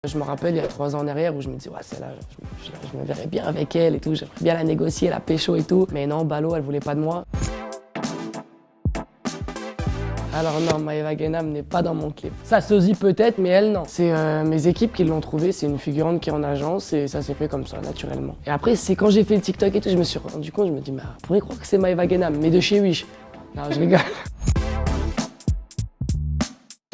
Je me rappelle il y a 3 ans en arrière où je me disais ouais celle-là, je me verrais bien avec elle et tout, j'aimerais bien la négocier, la pécho et tout. Mais non, ballot, elle voulait pas de moi. Alors non, Maeva Guénam n'est pas dans mon clip. Sa sosie peut-être, mais elle non. C'est mes équipes qui l'ont trouvée, c'est une figurante qui est en agence et ça s'est fait comme ça, naturellement. Et après, c'est quand j'ai fait le TikTok et tout, je me suis rendu compte, je me dis mais on pourrait croire que c'est Maeva Guénam, mais de chez Wish. Non, je rigole.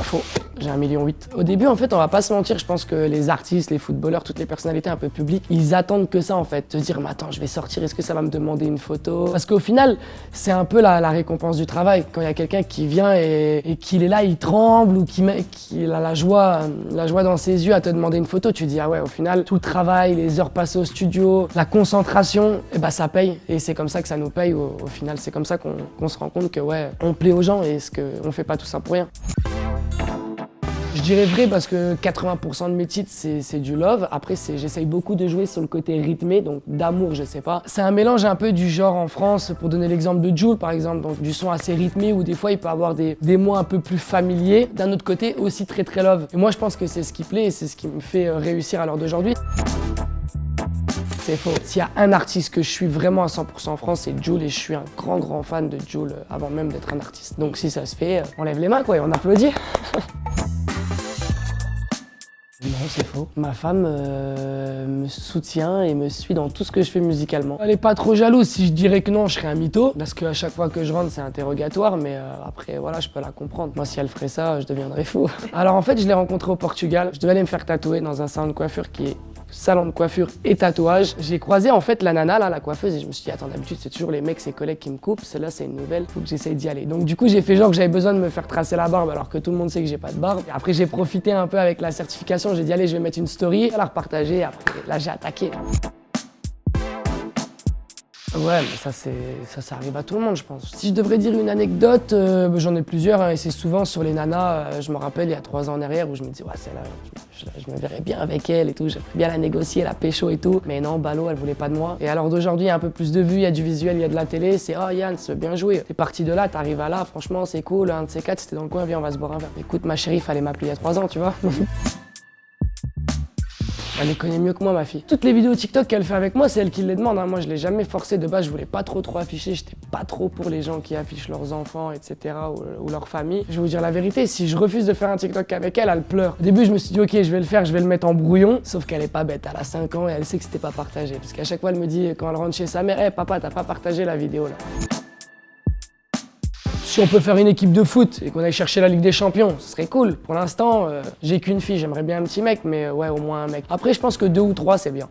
Faux. J'ai 1,8 million. Au début, en fait, on va pas se mentir, je pense que les artistes, les footballeurs, toutes les personnalités un peu publiques, ils attendent que ça en fait. Se dire, mais attends, je vais sortir, est-ce que ça va me demander une photo? Parce qu'au final, c'est un peu la récompense du travail. Quand il y a quelqu'un qui vient et qu'il est là, il tremble ou qu'il a la joie dans ses yeux à te demander une photo, tu te dis, ah ouais, au final, tout le travail, les heures passées au studio, la concentration, et bah ça paye. Et c'est comme ça que ça nous paye au final. C'est comme ça qu'on se rend compte que ouais, on plaît aux gens et on fait pas tout ça pour rien. Je dirais vrai parce que 80% de mes titres, c'est du love. Après, j'essaye beaucoup de jouer sur le côté rythmé, donc d'amour, je sais pas. C'est un mélange un peu du genre en France, pour donner l'exemple de Jul, par exemple, donc du son assez rythmé où des fois, il peut avoir des mots un peu plus familiers. D'un autre côté, aussi très très love. Et moi, je pense que c'est ce qui plaît et c'est ce qui me fait réussir à l'heure d'aujourd'hui. C'est faux. S'il y a un artiste que je suis vraiment à 100% en France, c'est Jul et je suis un grand fan de Jul avant même d'être un artiste. Donc si ça se fait, on lève les mains quoi et on applaudit. Non, c'est faux. Ma femme me soutient et me suit dans tout ce que je fais musicalement. Elle est pas trop jalouse. Si je dirais que non, je serais un mytho. Parce qu'à chaque fois que je rentre, c'est interrogatoire. Mais après, voilà, je peux la comprendre. Moi, si elle ferait ça, je deviendrais fou. Alors en fait, je l'ai rencontrée au Portugal. Je devais aller me faire tatouer dans un salon de coiffure qui est salon de coiffure et tatouage. J'ai croisé en fait la nana, là, la coiffeuse, et je me suis dit, attends, d'habitude, c'est toujours les mecs, ses collègues qui me coupent. Celle-là, c'est une nouvelle, faut que j'essaye d'y aller. Donc du coup, j'ai fait genre que j'avais besoin de me faire tracer la barbe alors que tout le monde sait que j'ai pas de barbe. Et après, j'ai profité un peu avec la certification. J'ai dit, allez, je vais mettre une story, elle a repartagé. Après, là, j'ai attaqué. Ouais, mais ça arrive à tout le monde, je pense. Si je devrais dire une anecdote, j'en ai plusieurs, hein, et c'est souvent sur les nanas. Je me rappelle il y a 3 ans en arrière où je me disais, ouais, celle-là, je me verrais bien avec elle et tout, j'aimerais bien la négocier, la pécho et tout. Mais non, ballot, elle voulait pas de moi. Et alors d'aujourd'hui, il y a un peu plus de vues, il y a du visuel, il y a de la télé. C'est, oh Yann, c'est bien joué. T'es parti de là, t'arrives à là, franchement, c'est cool. Un de ces quatre, c'était dans le coin, viens, on va se boire un verre. Écoute, ma chérie, fallait m'appeler il y a 3 ans, tu vois. Elle les connaît mieux que moi, ma fille. Toutes les vidéos TikTok qu'elle fait avec moi, c'est elle qui les demande. Hein. Moi, je l'ai jamais forcé. De base, je voulais pas trop afficher. J'étais pas trop pour les gens qui affichent leurs enfants, etc. ou leur famille. Je vais vous dire la vérité, si je refuse de faire un TikTok avec elle, elle pleure. Au début, je me suis dit, ok, je vais le faire, je vais le mettre en brouillon. Sauf qu'elle est pas bête. Elle a 5 ans et elle sait que c'était pas partagé. Parce qu'à chaque fois, elle me dit, quand elle rentre chez sa mère, hey, papa, t'as pas partagé la vidéo là. Si on peut faire une équipe de foot et qu'on aille chercher la Ligue des Champions, ce serait cool. Pour l'instant, j'ai qu'une fille, j'aimerais bien un petit mec, mais ouais, au moins un mec. Après, je pense que 2 ou 3, c'est bien.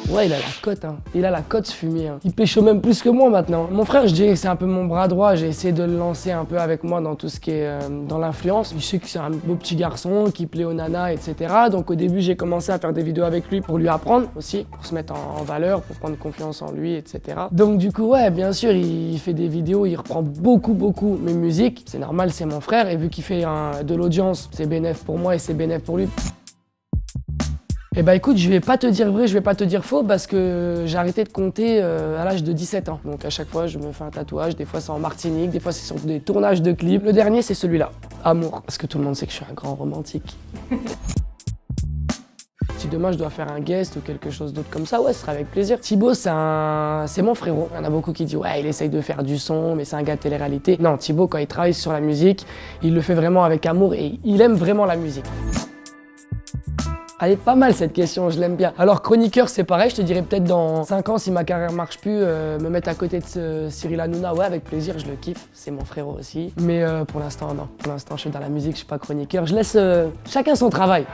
Ouais, il a la cote, hein. Il a la cote, ce fumier. Hein. Il pécho même plus que moi maintenant. Mon frère, je dirais que c'est un peu mon bras droit. J'ai essayé de le lancer un peu avec moi dans tout ce qui est dans l'influence. Je sais que c'est un beau petit garçon qui plaît aux nanas, etc. Donc au début, j'ai commencé à faire des vidéos avec lui pour lui apprendre aussi, pour se mettre en valeur, pour prendre confiance en lui, etc. Donc du coup, ouais, bien sûr, il fait des vidéos, il reprend beaucoup mes musiques. C'est normal, c'est mon frère. Et vu qu'il fait de l'audience, c'est bénéf pour moi et c'est bénéf pour lui. Eh bah écoute, je vais pas te dire vrai, je vais pas te dire faux parce que j'ai arrêté de compter à l'âge de 17 ans. Donc à chaque fois, je me fais un tatouage, des fois c'est en Martinique, des fois c'est sur des tournages de clips. Le dernier, c'est celui-là, Amour, parce que tout le monde sait que je suis un grand romantique. Si demain je dois faire un guest ou quelque chose d'autre comme ça, ouais, ce sera avec plaisir. Thibaut, c'est mon frérot. Il y en a beaucoup qui disent, ouais, il essaye de faire du son, mais c'est un gars de télé-réalité. Non, Thibaut, quand il travaille sur la musique, il le fait vraiment avec amour et il aime vraiment la musique. Elle est pas mal cette question, je l'aime bien. Alors chroniqueur, c'est pareil, je te dirais peut-être dans 5 ans, si ma carrière marche plus, me mettre à côté de Cyril Hanouna, ouais, avec plaisir, je le kiffe, c'est mon frérot aussi. Mais pour l'instant, non. Pour l'instant, je suis dans la musique, je suis pas chroniqueur. Je laisse chacun son travail.